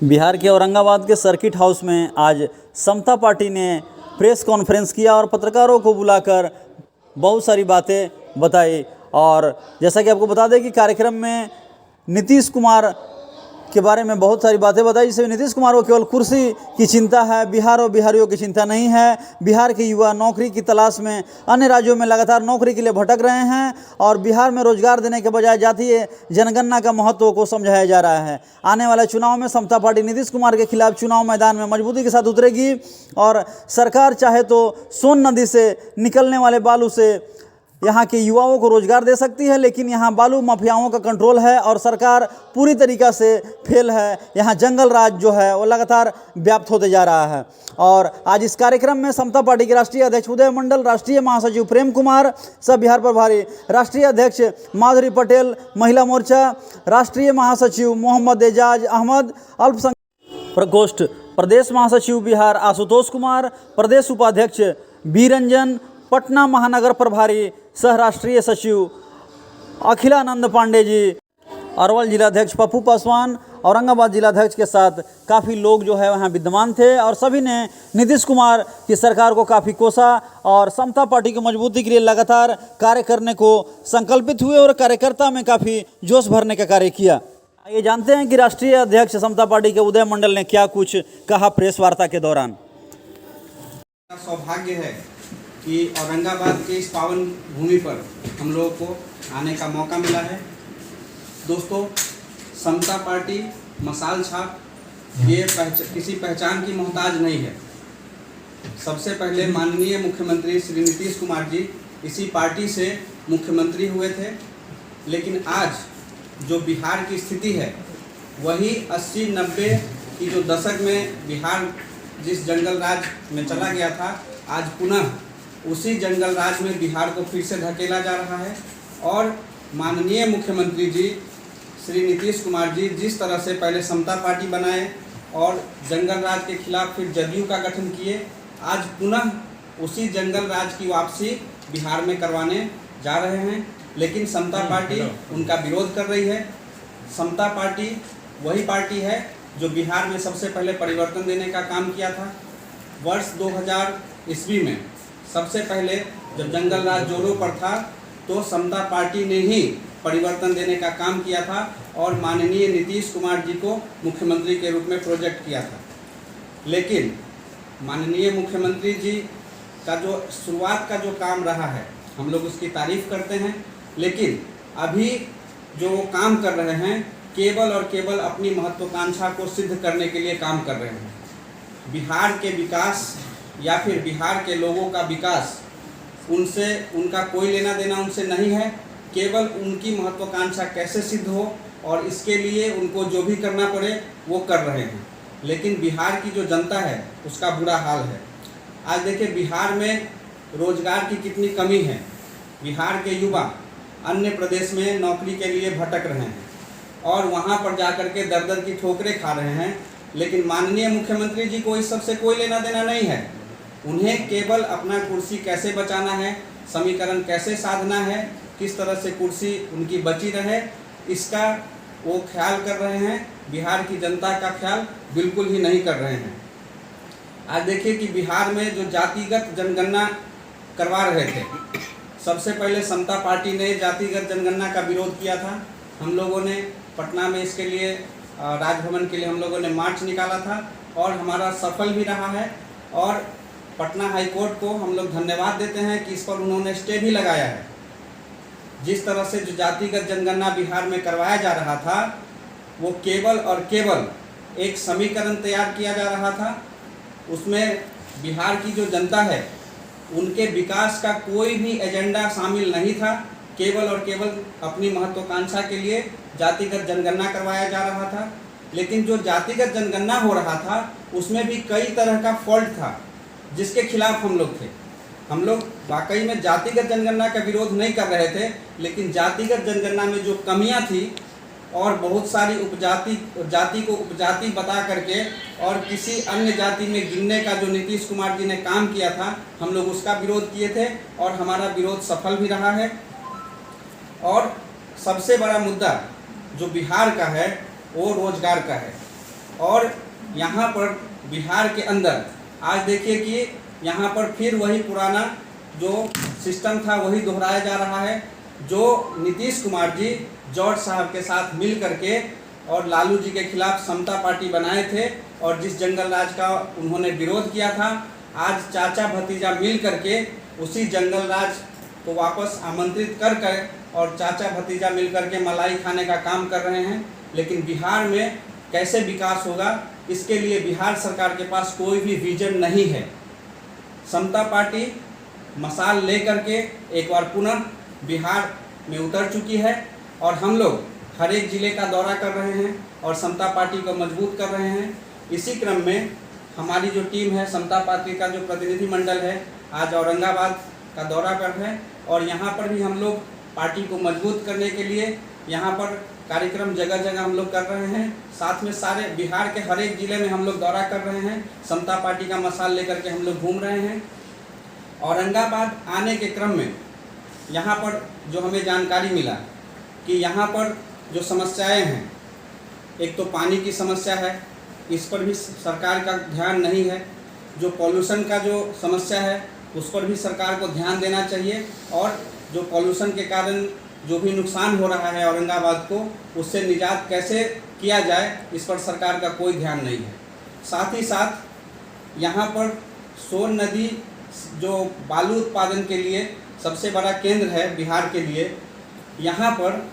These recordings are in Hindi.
बिहार के औरंगाबाद के सर्किट हाउस में आज समता पार्टी ने प्रेस कॉन्फ्रेंस किया और पत्रकारों को बुलाकर बहुत सारी बातें बताई। और जैसा कि आपको बता दें कि कार्यक्रम में नीतीश कुमार के बारे में बहुत सारी बातें बताई, जिसमें नीतीश कुमार को केवल कुर्सी की चिंता है, बिहार और बिहारियों की चिंता नहीं है। बिहार के युवा नौकरी की तलाश में अन्य राज्यों में लगातार नौकरी के लिए भटक रहे हैं और बिहार में रोजगार देने के बजाय जातीय जनगणना का महत्व को समझाया जा रहा है। आने वाले चुनाव में समता पार्टी नीतीश कुमार के खिलाफ चुनाव मैदान में मजबूती के साथ उतरेगी और सरकार चाहे तो सोन नदी से निकलने वाले बालू से यहाँ के युवाओं को रोजगार दे सकती है, लेकिन यहाँ बालू माफियाओं का कंट्रोल है और सरकार पूरी तरीक़ा से फेल है। यहाँ जंगल राज जो है वो लगातार व्याप्त होते जा रहा है। और आज इस कार्यक्रम में समता पार्टी के राष्ट्रीय अध्यक्ष उदय मंडल, राष्ट्रीय महासचिव प्रेम कुमार, सब बिहार प्रभारी, राष्ट्रीय अध्यक्ष माधुरी पटेल, महिला मोर्चा, राष्ट्रीय महासचिव मोहम्मद एजाज अहमद, अल्पसंख्यक प्रकोष्ठ प्रदेश महासचिव बिहार आशुतोष कुमार, प्रदेश उपाध्यक्ष बीरंजन, पटना महानगर प्रभारी सह राष्ट्रीय सचिव अखिलानंद पांडे जी, अरवल जिलाध्यक्ष पप्पू पासवान, औरंगाबाद जिलाध्यक्ष के साथ काफ़ी लोग जो है वहाँ विद्यमान थे और सभी ने नीतीश कुमार की सरकार को काफ़ी कोसा और समता पार्टी की मजबूती के लिए लगातार कार्य करने को संकल्पित हुए और कार्यकर्ता में काफ़ी जोश भरने का कार्य किया। ये जानते हैं कि राष्ट्रीय अध्यक्ष समता पार्टी के उदय मंडल ने क्या कुछ कहा प्रेस वार्ता के दौरान। सौभाग्य है कि औरंगाबाद के इस पावन भूमि पर हम लोगों को आने का मौका मिला है। दोस्तों, समता पार्टी मसाल छाप ये किसी पहचान की मोहताज नहीं है। सबसे पहले माननीय मुख्यमंत्री श्री नीतीश कुमार जी इसी पार्टी से मुख्यमंत्री हुए थे, लेकिन आज जो बिहार की स्थिति है वही 80-90 की जो दशक में बिहार जिस जंगल राज में चला गया था, आज पुनः उसी जंगल राज में बिहार को फिर से धकेला जा रहा है। और माननीय मुख्यमंत्री जी श्री नीतीश कुमार जी जिस तरह से पहले समता पार्टी बनाए और जंगल राज के खिलाफ फिर जदयू का गठन किए, आज पुनः उसी जंगल राज की वापसी बिहार में करवाने जा रहे हैं। लेकिन समता पार्टी उनका विरोध कर रही है। समता पार्टी वही पार्टी है जो बिहार में सबसे पहले परिवर्तन देने का काम किया था। वर्ष 2000 ईस्वी में सबसे पहले जब जंगल राज जोरों पर था तो समता पार्टी ने ही परिवर्तन देने का काम किया था और माननीय नीतीश कुमार जी को मुख्यमंत्री के रूप में प्रोजेक्ट किया था। लेकिन माननीय मुख्यमंत्री जी का जो शुरुआत का जो काम रहा है हम लोग उसकी तारीफ करते हैं, लेकिन अभी जो वो काम कर रहे हैं केवल और केवल अपनी महत्वाकांक्षा को सिद्ध करने के लिए काम कर रहे हैं। बिहार के विकास या फिर बिहार के लोगों का विकास उनसे उनका कोई लेना देना उनसे नहीं है। केवल उनकी महत्वाकांक्षा कैसे सिद्ध हो और इसके लिए उनको जो भी करना पड़े वो कर रहे हैं। लेकिन बिहार की जो जनता है उसका बुरा हाल है। आज देखिए बिहार में रोजगार की कितनी कमी है। बिहार के युवा अन्य प्रदेश में नौकरी के लिए भटक रहे हैं और वहाँ पर जाकर के दर दर की ठोकरें खा रहे हैं। लेकिन माननीय मुख्यमंत्री जी को इस सब से कोई लेना देना नहीं है। उन्हें केवल अपना कुर्सी कैसे बचाना है, समीकरण कैसे साधना है, किस तरह से कुर्सी उनकी बची रहे, इसका वो ख्याल कर रहे हैं। बिहार की जनता का ख्याल बिल्कुल ही नहीं कर रहे हैं। आज देखिए कि बिहार में जो जातिगत जनगणना करवा रहे थे, सबसे पहले समता पार्टी ने जातिगत जनगणना का विरोध किया था। हम लोगों ने पटना में इसके लिए राजभवन के लिए हम लोगों ने मार्च निकाला था और हमारा सफल भी रहा है। और पटना हाई कोर्ट को हम लोग धन्यवाद देते हैं कि इस पर उन्होंने स्टे भी लगाया है। जिस तरह से जो जातिगत जनगणना बिहार में करवाया जा रहा था वो केवल और केवल एक समीकरण तैयार किया जा रहा था, उसमें बिहार की जो जनता है उनके विकास का कोई भी एजेंडा शामिल नहीं था। केवल और केवल अपनी महत्वाकांक्षा के लिए जातिगत जनगणना करवाया जा रहा था। लेकिन जो जातिगत जनगणना हो रहा था उसमें भी कई तरह का फॉल्ट था जिसके खिलाफ हम लोग थे। हम लोग वाकई में जातिगत जनगणना का विरोध नहीं कर रहे थे, लेकिन जातिगत जनगणना में जो कमियां थी और बहुत सारी जाति को उपजाति बता करके और किसी अन्य जाति में गिनने का जो नीतीश कुमार जी ने काम किया था, हम लोग उसका विरोध किए थे और हमारा विरोध सफल भी रहा है। और सबसे बड़ा मुद्दा जो बिहार का है वो रोजगार का है। और यहाँ पर बिहार के अंदर आज देखिए कि यहाँ पर फिर वही पुराना जो सिस्टम था वही दोहराया जा रहा है, जो नीतीश कुमार जी जॉर्ज साहब के साथ मिल करके और लालू जी के खिलाफ समता पार्टी बनाए थे और जिस जंगल राज का उन्होंने विरोध किया था, आज चाचा भतीजा मिल करके उसी जंगल राज को वापस आमंत्रित कर और चाचा भतीजा मिल करके मलाई खाने का काम कर रहे हैं। लेकिन बिहार में कैसे विकास होगा, इसके लिए बिहार सरकार के पास कोई भी विजन नहीं है। समता पार्टी मशाल ले करके एक बार पुनः बिहार में उतर चुकी है और हम लोग हर एक ज़िले का दौरा कर रहे हैं और समता पार्टी को मजबूत कर रहे हैं। इसी क्रम में हमारी जो टीम है, समता पार्टी का जो प्रतिनिधि मंडल है, आज औरंगाबाद का दौरा कर रहे हैं और यहाँ पर भी हम लोग पार्टी को मजबूत करने के लिए यहाँ पर कार्यक्रम जगह जगह हम लोग कर रहे हैं। साथ में सारे बिहार के हर एक ज़िले में हम लोग दौरा कर रहे हैं, समता पार्टी का मशाल लेकर के हम लोग घूम रहे हैं। औरंगाबाद आने के क्रम में यहाँ पर जो हमें जानकारी मिला कि यहाँ पर जो समस्याएं हैं, एक तो पानी की समस्या है, इस पर भी सरकार का ध्यान नहीं है। जो पॉल्यूशन का जो समस्या है उस पर भी सरकार को ध्यान देना चाहिए और जो पॉल्यूशन के कारण जो भी नुकसान हो रहा है औरंगाबाद को, उससे निजात कैसे किया जाए, इस पर सरकार का कोई ध्यान नहीं है। साथ ही साथ यहाँ पर सोन नदी जो बालू उत्पादन के लिए सबसे बड़ा केंद्र है बिहार के लिए, यहाँ पर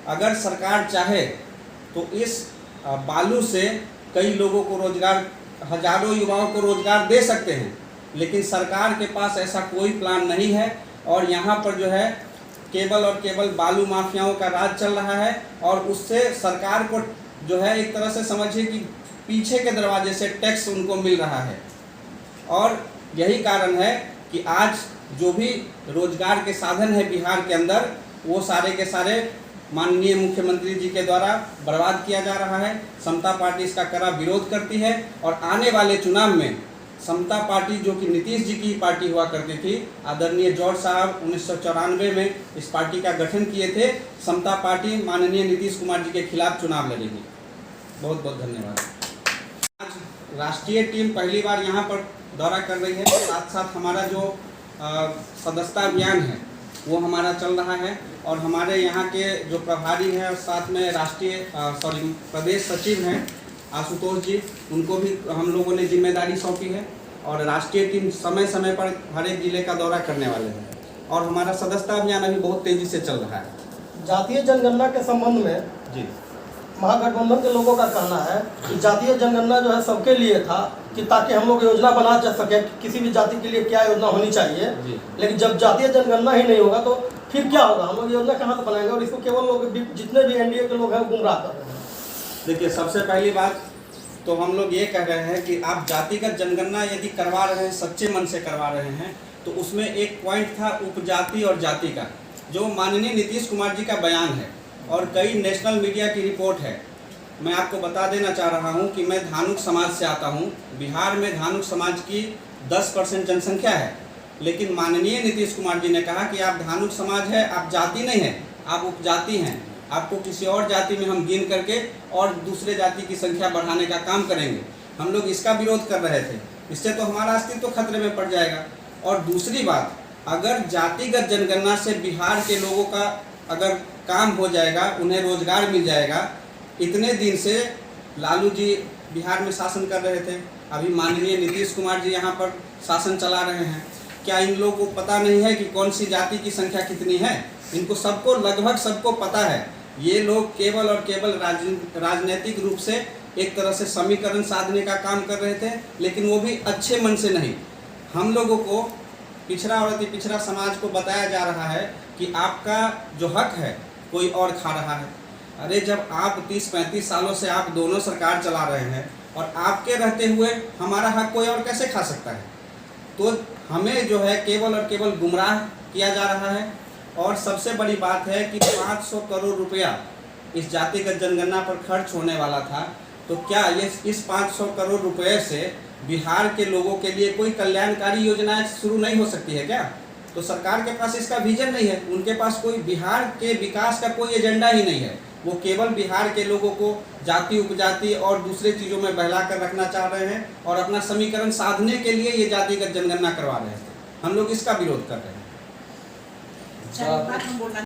अगर सरकार चाहे तो इस बालू से कई लोगों को रोजगार, हजारों युवाओं को रोजगार दे सकते हैं, लेकिन सरकार के पास ऐसा कोई प्लान नहीं है और यहाँ पर जो है केवल और केवल बालू माफियाओं का राज चल रहा है और उससे सरकार को जो है एक तरह से समझिए कि पीछे के दरवाजे से टैक्स उनको मिल रहा है। और यही कारण है कि आज जो भी रोजगार के साधन है बिहार के अंदर, वो सारे के सारे माननीय मुख्यमंत्री जी के द्वारा बर्बाद किया जा रहा है। समता पार्टी इसका कड़ा विरोध करती है और आने वाले चुनाव में समता पार्टी, जो कि नीतीश जी की पार्टी हुआ करती थी, आदरणीय जॉर्ज साहब 1994 में इस पार्टी का गठन किए थे, समता पार्टी माननीय नीतीश कुमार जी के खिलाफ चुनाव लड़ेगी। बहुत बहुत धन्यवाद। आज राष्ट्रीय टीम पहली बार यहाँ पर दौरा कर रही है, साथ साथ हमारा जो सदस्यता अभियान है वो हमारा चल रहा है और हमारे यहाँ के जो प्रभारी हैं और साथ में प्रदेश सचिव हैं आशुतोष जी, उनको भी हम लोगों ने जिम्मेदारी सौंपी है और राष्ट्रीय टीम समय समय पर हर एक जिले का दौरा करने वाले हैं और हमारा सदस्यता अभियान अभी बहुत तेज़ी से चल रहा है। जातीय जनगणना के संबंध में जी, महागठबंधन के लोगों का कहना है कि जातीय जनगणना जो है सबके लिए था कि ताकि हम लोग योजना बना सके किसी भी जाति के लिए क्या योजना होनी चाहिए, लेकिन जब जातीय जनगणना ही नहीं होगा तो फिर क्या होगा, हम लोग योजना कहाँ से बनाएंगे और इसको केवल लोग जितने भी एनडीए के लोग हैं गुमराह कर रहे हैं। देखिए, सबसे पहली बात तो हम लोग ये कह रहे हैं कि आप जातिगत जनगणना यदि करवा रहे हैं, सच्चे मन से करवा रहे हैं, तो उसमें एक पॉइंट था उपजाति और जाति का, जो माननीय नीतीश कुमार जी का बयान है और कई नेशनल मीडिया की रिपोर्ट है। मैं आपको बता देना चाह रहा हूं कि मैं धानुक समाज से आता हूं। बिहार में धानुक समाज की 10% जनसंख्या है, लेकिन माननीय नीतीश कुमार जी ने कहा कि आप धानुक समाज है, आप जाति नहीं है, आप उपजाति हैं। आपको किसी और जाति में हम गिन करके और दूसरे जाति की संख्या बढ़ाने का काम करेंगे। हम लोग इसका विरोध कर रहे थे, इससे तो हमारा अस्तित्व खतरे में पड़ जाएगा। और दूसरी बात, अगर जातिगत जनगणना से बिहार के लोगों का अगर काम हो जाएगा, उन्हें रोजगार मिल जाएगा। इतने दिन से लालू जी बिहार में शासन कर रहे थे, अभी माननीय नीतीश कुमार जी यहाँ पर शासन चला रहे हैं। क्या इन लोगों को पता नहीं है कि कौन सी जाति की संख्या कितनी है? इनको सबको, लगभग सबको पता है। ये लोग केवल और केवल राजनीतिक रूप से एक तरह से समीकरण साधने का काम कर रहे थे, लेकिन वो भी अच्छे मन से नहीं। हम लोगों को, पिछड़ा और अति पिछड़ा समाज को बताया जा रहा है कि आपका जो हक है कोई और खा रहा है। अरे, जब आप 30-35 सालों से आप दोनों सरकार चला रहे हैं और आपके रहते हुए हमारा हक कोई और कैसे खा सकता है? तो हमें जो है केवल और केवल गुमराह किया जा रहा है। और सबसे बड़ी बात है कि 500 करोड़ रुपया इस जातिगत जनगणना पर खर्च होने वाला था, तो क्या ये इस 500 करोड़ रुपये से बिहार के लोगों के लिए कोई कल्याणकारी योजनाएं शुरू नहीं हो सकती है क्या? तो सरकार के पास इसका विजन नहीं है, उनके पास कोई बिहार के विकास का कोई एजेंडा ही नहीं है। वो केवल बिहार के लोगों को जाति उपजाति और दूसरे चीज़ों में बहला कर रखना चाह रहे हैं और अपना समीकरण साधने के लिए ये जातिगत जनगणना करवा रहे थे। हम लोग इसका विरोध कर रहे हैं।